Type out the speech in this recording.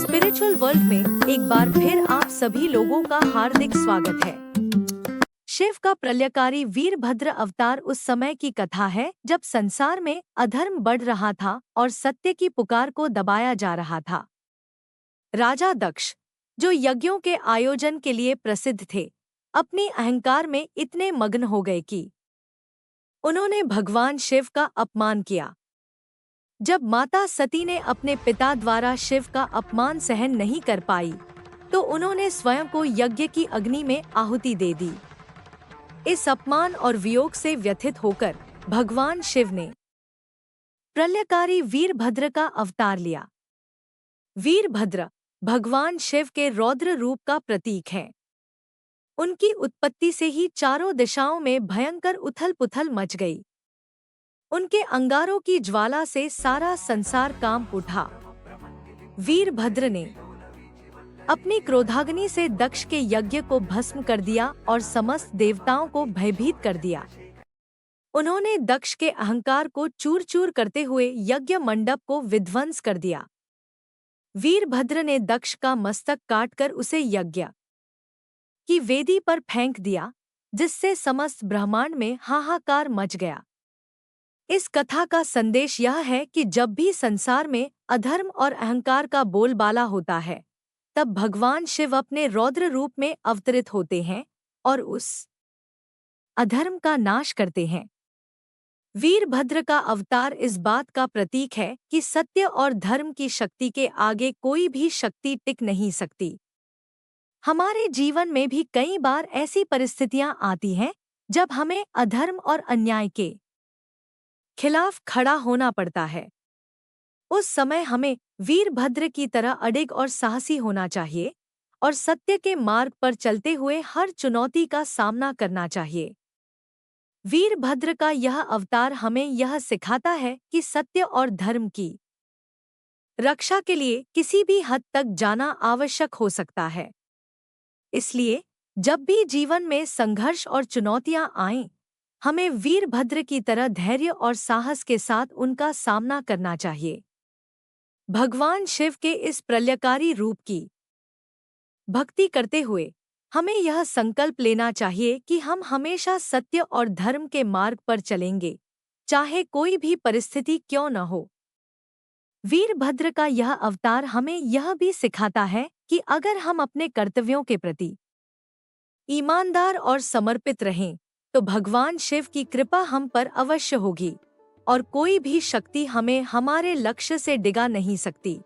Spiritual world में एक बार फिर आप सभी लोगों का हार्दिक स्वागत है। शिव का प्रलयकारी वीरभद्र अवतार उस समय की कथा है जब संसार में अधर्म बढ़ रहा था और सत्य की पुकार को दबाया जा रहा था। राजा दक्ष, जो यज्ञों के आयोजन के लिए प्रसिद्ध थे, अपनी अहंकार में इतने मग्न हो गए कि उन्होंने भगवान शिव का अपमान किया। जब माता सती ने अपने पिता द्वारा शिव का अपमान सहन नहीं कर पाई, तो उन्होंने स्वयं को यज्ञ की अग्नि में आहुति दे दी। इस अपमान और वियोग से व्यथित होकर भगवान शिव ने प्रलयकारी वीरभद्र का अवतार लिया। वीरभद्र भगवान शिव के रौद्र रूप का प्रतीक है। उनकी उत्पत्ति से ही चारों दिशाओं में भयंकर उथल-पुथल मच गई। उनके अंगारों की ज्वाला से सारा संसार कांप उठा। वीरभद्र ने अपनी क्रोधाग्नि से दक्ष के यज्ञ को भस्म कर दिया और समस्त देवताओं को भयभीत कर दिया। उन्होंने दक्ष के अहंकार को चूर-चूर करते हुए यज्ञ मंडप को विध्वंस कर दिया। वीरभद्र ने दक्ष का मस्तक काटकर उसे यज्ञ की वेदी पर फेंक दिया, जिससे समस्त ब्रह्मांड में हाहाकार मच गया। इस कथा का संदेश यह है कि जब भी संसार में अधर्म और अहंकार का बोलबाला होता है, तब भगवान शिव अपने रौद्र रूप में अवतरित होते हैं और उस अधर्म का नाश करते हैं। वीरभद्र का अवतार इस बात का प्रतीक है कि सत्य और धर्म की शक्ति के आगे कोई भी शक्ति टिक नहीं सकती। हमारे जीवन में भी कई बार ऐसी परिस्थितियां आती हैं जब हमें अधर्म और अन्याय के खिलाफ खड़ा होना पड़ता है। उस समय हमें वीरभद्र की तरह अडिग और साहसी होना चाहिए और सत्य के मार्ग पर चलते हुए हर चुनौती का सामना करना चाहिए। वीरभद्र का यह अवतार हमें यह सिखाता है कि सत्य और धर्म की रक्षा के लिए किसी भी हद तक जाना आवश्यक हो सकता है। इसलिए जब भी जीवन में संघर्ष और चुनौतियां आएं, हमें वीरभद्र की तरह धैर्य और साहस के साथ उनका सामना करना चाहिए। भगवान शिव के इस प्रलयकारी रूप की भक्ति करते हुए हमें यह संकल्प लेना चाहिए कि हम हमेशा सत्य और धर्म के मार्ग पर चलेंगे, चाहे कोई भी परिस्थिति क्यों न हो। वीरभद्र का यह अवतार हमें यह भी सिखाता है कि अगर हम अपने कर्तव्यों के प्रति ईमानदार और समर्पित रहें, तो भगवान शिव की कृपा हम पर अवश्य होगी और कोई भी शक्ति हमें हमारे लक्ष्य से डिगा नहीं सकती।